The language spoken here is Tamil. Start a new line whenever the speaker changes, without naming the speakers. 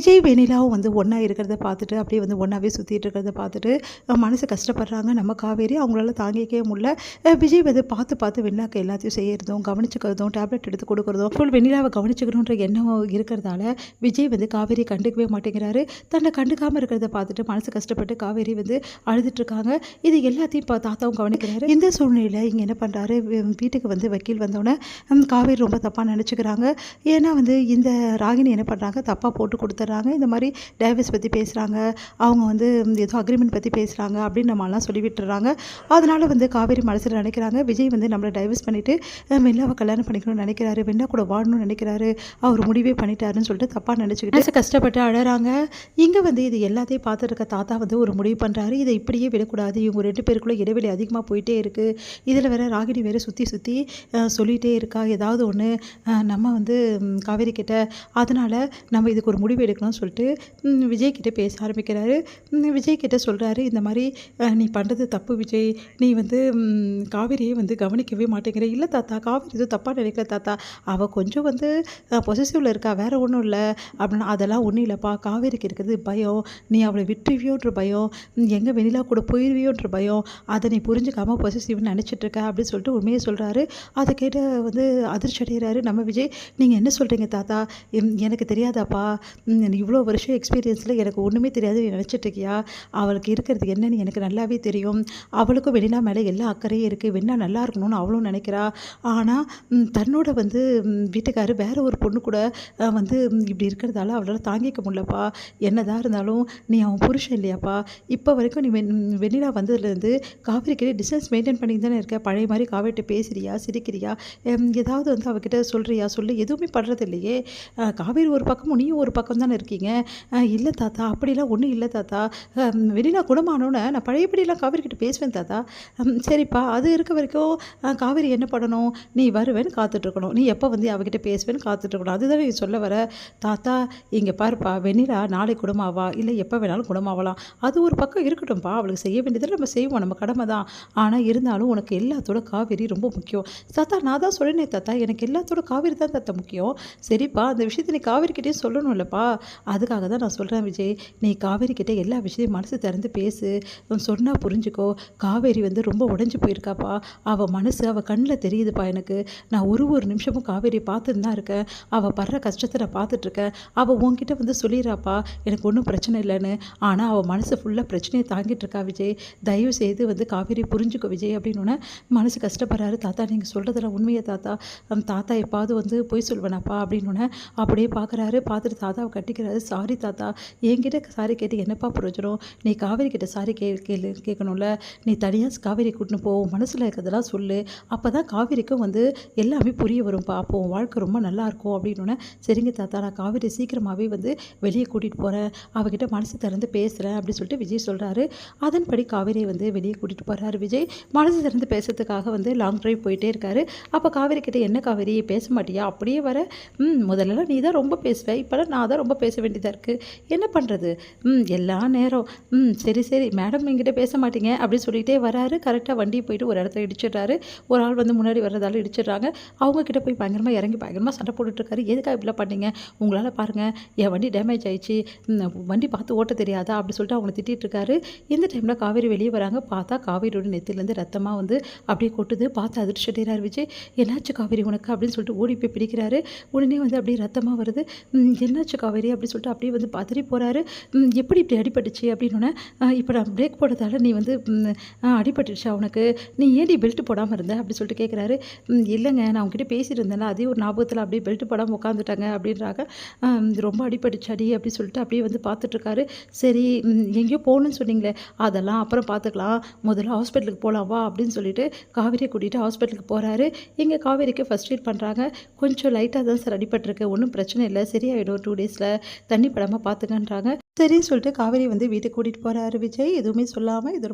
விஜய் வெண்ணிலாவும் வந்து ஒன்றா இருக்கிறத பார்த்துட்டு அப்படியே வந்து ஒன்றாவே சுற்றிட்டு இருக்கிறத பார்த்துட்டு மனசு கஷ்டப்படுறாங்க நம்ம காவேரி. அவங்களால தாங்கிக்கவே முடியல. விஜய் வந்து பார்த்து பார்த்து வெண்ணிலாக்கு எல்லாத்தையும் செய்கிறதும் கவனிச்சுக்கிறதும் டேப்லெட் எடுத்து கொடுக்குறதும் ஃபுல் வெண்ணிலாவை கவனிச்சுக்கணுன்ற எண்ணம் இருக்கிறதால விஜய் வந்து காவேரி கண்டுக்கவே மாட்டேங்கிறாரு. தன்னை கண்டுக்காமல் இருக்கிறத பார்த்துட்டு மனசு கஷ்டப்பட்டு காவேரி வந்து அழுதுட்டுருக்காங்க. இது எல்லாத்தையும் தாத்தாவும் கவனிக்கிறாரு. இந்த சூழ்நிலையில் இங்கே என்ன பண்ணுறாரு, வீட்டுக்கு வந்து வக்கீல் வந்தோடனே காவேரி ரொம்ப தப்பாக நினச்சிக்கிறாங்க. ஏன்னா வந்து இந்த ராகினி என்ன பண்ணுறாங்க, தப்பாக போட்டு கொடுத்துட்றாங்க. இந்த மாதிரி டைவர்ஸ் பற்றி பேசுகிறாங்க, அவங்க வந்து ஏதோ அக்ரிமெண்ட் பற்றி பேசுகிறாங்க அப்படின்னு நம்மளாம் சொல்லி விட்டுறாங்க. அதனால் வந்து காவேரி மனசில் நினைக்கிறாங்க, விஜய் வந்து நம்மளை டைவர்ஸ் பண்ணிவிட்டு வெண்ணிலாவை கல்யாணம் பண்ணிக்கணும்னு நினைக்கிறாரு, வெண்ணிலா கூட வாழணும்னு நினைக்கிறாரு, அவர் முடிவே பண்ணிட்டாருன்னு சொல்லிட்டு தப்பாக நினச்சிக்கிட்டு கஷ்டப்பட்டு அழறாங்க. இங்கே வந்து இது எல்லாத்தையும் பார்த்துருக்க தாத்தா வந்து ஒரு முடிவு பண்ணுறாரு, இதை இப்படியே விடக்கூடாது, இவங்க 2 பேருக்குள்ளே இடைவெளி அதிகமாக போயிட்டே இருக்குது. இதில் வேறு ராகினி வேறு சுற்றி சுற்றி சொல்லிகிட்டே இருக்கா ஏதாவது ஒன்று நம்ம வந்து காவேரி கிட்ட. அதனால் நம்ம இதுக்கு ஒரு முடிவு எடுக்கணும்னு சொல்லிட்டு விஜய் கிட்டே பேச ஆரம்பிக்கிறாரு. விஜய் கிட்டே சொல்கிறாரு, இந்த மாதிரி நீ பண்ணுறது தப்பு விஜய், நீ வந்து காவேரியை வந்து கவனிக்கவே மாட்டேங்கிற. இல்லை தாத்தா, காவேரி எதுவும் தப்பாக நினைக்கல தாத்தா, அவள் கொஞ்சம் வந்து பொசசிவில் இருக்கா, வேறு ஒன்றும் இல்லை அப்படின்னா. அதெல்லாம் ஒன்றும் இல்லைப்பா, காவேரிக்கு இருக்கிறது பயம், நீ அவளை விட்டுருவியோன்ற பயம், எங்கே வெண்ணிலா கூட போயிடுவியோன்ற பயம், அதை நீ புரிஞ்சுக்காமல் பொசசிவ்னு நினச்சிட்ருக்க அப்படின்னு சொல்லிட்டு உண்மையை சொல்கிறாரு. அதை கேட்டு வந்து அதிர்ச்சி அடைகிறாரு நம்ம விஜய். நீங்கள் என்ன சொல்கிறீங்க தாத்தா, எனக்கு தெரியாதாப்பா, இவ்வளோ வருஷம் எக்ஸ்பீரியன்ஸில் எனக்கு ஒன்றுமே தெரியாது நீ நினச்சிட்ருக்கியா, அவளுக்கு இருக்கிறது என்னன்னு எனக்கு நல்லாவே தெரியும். அவளுக்கும் வெண்ணிலா மேலே எல்லா அக்கறையும் இருக்குது, வெண்ணிலா நல்லா இருக்கணும்னு அவளும் நினைக்கிறா. ஆனால் தன்னோட வந்து வீட்டுக்காரர் வேறு ஒரு பொண்ணு கூட வந்து இப்படி இருக்கிறதால அவளால் தாங்கிக்க முடியலப்பா. என்னதான் இருந்தாலும் நீ அவன் புருஷன் இல்லையாப்பா. இப்போ வரைக்கும் நீ வெண்ணிலா வந்ததுலேருந்து காவேரி கிட்டே டிஸ்டன்ஸ் மெயின்டைன் பண்ணி தானே இருக்க. பழைய மாதிரி காவேரிட்ட பேசுகிறியா, சிரிக்கிறியா, ஏதாவது வந்து அவகிட்ட சொல்கிறியா சொல்லு, எதுவுமே பண்ணுறது இல்லையே. காவேரி ஒரு பக்கமும் நீயும் ஒரு பக்கம் தானே இருக்கீங்க. இல்லை தாத்தா, அப்படிலாம் ஒன்றும் இல்லை தாத்தா, வெண்ணிலா குணமானோன்னு நான் பழையபடியெல்லாம் காவேரி கிட்ட பேசுவேன் தாத்தா. சரிப்பா, அது இருக்க வரைக்கும் காவேரி என்ன பண்ணணும், நீ வருவேன்னு காத்துட்ருக்கணும், நீ எப்போ வந்து அவகிட்ட பேசுவேன்னு காத்துட்ருக்கணும், அதுதான் நீ சொல்ல வர. தாத்தா இங்கே பாருப்பா, வெண்ணிலா நாளை குணமாவா, இல்லை எப்போ வேணாலும் குணமாகலாம், அது ஒரு பக்கம் இருக்கட்டும்ப்பா, அவளுக்கு செய்ய வேண்டியதில் நம்ம செய்வோம், நம்ம கடமை தான். ஆனால் இருந்தாலும் உனக்கு எல்லாத்தோட காவேரி ரொம்ப முக்கியம். தாத்தா நான் தான் சொல்லினே தாத்தா, எனக்கு எல்லாத்தோட காவேரி தான் தாத்தா முக்கியம். சரிப்பா, அந்த விஷயத்தை நீ காவேரிக்கிட்டே சொல்லணும் இல்லைப்பா, அதுக்காக தான் நான் சொல்கிறேன் விஜய், நீ காவேரிக்கிட்டே எல்லா விஷயத்தையும் மனசு திறந்து பேசு, சொன்னால் புரிஞ்சுக்கோ. காவேரி வந்து ரொம்ப உடஞ்சி போயிருக்காப்பா, அவள் மனசு அவள் கண்ணில் தெரியுதுப்பா எனக்கு. நான் ஒரு நிமிஷமும் காவேரியை பார்த்துன்னு தான் இருக்கேன், அவள் படுற கஷ்டத்தை நான் பார்த்துட்ருக்கேன். அவள் உன்கிட்ட வந்து சொல்லிடுறாப்பா எனக்கு ஒன்றும் பிரச்சனை இல்லைன்னு, ஆனால் அவள் மனசு ஃபுல்லாக பிரச்சனையை தாங்கிட்டு இருக்கா விஜய், தயவு செய்து வந்து காவேரி புரிஞ்சுக்கோ விஜய் அப்படின்னு மனசு கஷ்டப்படுறாரு. தாத்தா நீங்கள் சொல்கிறதெல்லாம் உண்மையை தாத்தா, தாத்தா எப்பாவது வந்து போய் சொல்வேனாப்பா அப்படின்னு அப்படியே பார்க்குறாரு. பார்த்துட்டு தாத்தாவை கட்டிக்கிறாரு. சாரி தாத்தா, என்கிட்ட சாரி கேட்டு என்னப்பா பிரயோஜனம், நீ காவேரி கிட்ட சாரி கேட்கணும்ல, நீ தனியாக காவேரி கூட்டின்னு போ, மனசில் இருக்கிறதெல்லாம் சொல்லு, அப்போ தான் காவேரிக்கும் வந்து எல்லாமே புரிய வரும்ப்பா, அப்போ உன் வாழ்க்கை ரொம்ப நல்லாயிருக்கும் அப்படின்னு. சரிங்க தாத்தா, நான் காவேரி சீக்கிரமாகவே வந்து வெளியே கூட்டிகிட்டு போகிறேன், அவகிட்ட மனசு திறந்து பேசுகிறேன் அப்படின்னு சொல்லிட்டு விஜய் சொல்கிறாரு. அதன்படி காவேரியை வந்து வெளியே கூட்டிகிட்டு போகிறாரு விஜய். மனசு திறந்து பேசுறதுக்காக வந்து லாங் ட்ரைவ் போயிட்டே இருக்காரு. அப்போ காவேரி கிட்டே, என்ன காவேரி பேச மாட்டியா, அப்படியே வர, முதல்லலாம் நீ தான் ரொம்ப பேசுவேன், இப்போலாம் நான் தான் ரொம்ப பேச வேண்டியதாக இருக்குது, என்ன பண்ணுறது, எல்லா நேரம் சரி மேடம் என்கிட்ட பேச மாட்டீங்க அப்படின்னு சொல்லிகிட்டே வராரு. கரெக்டாக வண்டியை போயிட்டு ஒரு இடத்துல இடிச்சிடுறாரு. ஒரு ஆள் வந்து முன்னாடி வர்றதால இடிச்சிடுறாங்க. அவங்கக்கிட்ட போய் பயங்கரமாக இறங்கி பயங்கரமாக சண்டை போட்டுட்ருக்காரு. எதுக்காக இப்படிலாம் பண்ணீங்க, உங்களால் பாருங்கள் என் வண்டி டேமேஜ் ஆயிடுச்சு, வண்டி பார்த்து ஓட்ட தெரியாதா அப்படி சொல்லிட்டு அவங்களை திட்டிகிட்ருக்காரு. இந்த டைமில் காவேரி வெளியே வராங்க. பார்த்தா காவேரியோட நெத்திலேருந்து ரத்தமாக வந்து அப்படியே கொட்டுது. பார்த்து அதிர்ச்சி அடைகிறார் விஜய். என்னாச்சு காவேரி உனக்கு அப்படின்னு சொல்லிட்டு ஓடி போய் பிடிக்கிறாரு. உடனே வந்து அப்படியே ரத்தமாக வருது. என்னாச்சு காவேரி அப்படின்னு சொல்லிட்டு அப்படியே வந்து பதறி போகிறாரு. எப்படி இப்படி அடிபட்டுச்சு அப்படின்னு. இப்போ நான் பிரேக் போட்டதால நீ வந்து அடிபட்டுச்சா உனக்கு, நீ ஏடி பெல்ட் போடாமல் இருந்த அப்படி சொல்லிட்டு கேட்குறாரு. இல்லைங்க, நான் உங்ககிட்ட பேசிட்டு இருந்தேன்ல, அதே ஒரு ஞாபகத்தில் அப்படியே பெல்ட் போடாமல் உட்காந்துட்டாங்க அப்படின்றாங்க. ரொம்ப அடிபட்டுச்சாடி அப்படி சொல்லிட்டு அப்படியே வந்து பார்த்துட்ருக்காரு. சரி எங்கேயோ போகணுன்னு சொன்னீங்களே, அதெல்லாம் அப்புறம் பார்த்துக்கலாம், முதல்ல ஹாஸ்பிட்டலுக்கு போகலாம் வா அப்படின்னு சொல்லிட்டு காவேரியை கூட்டிகிட்டு ஹாஸ்பிட்டலுக்கு போகிறாரு. இங்கே காவேரிக்கு ஃபர்ஸ்ட் எய்ட் பண்ணுறாங்க. கொஞ்சம் லைட்டாக தான் சார் அடிபட்டிருக்கு, ஒன்றும் பிரச்சனை இல்லை, சரியாயிடும், 2 டேஸில் தண்ணி படாமல் பார்த்துக்கன்றாங்க. சரின்னு சொல்லிட்டு காவேரி வந்து வீட்டுக்கு கூட்டிகிட்டு போகிறாரு விஜய், எதுவுமே சொல்லாமல். இதோட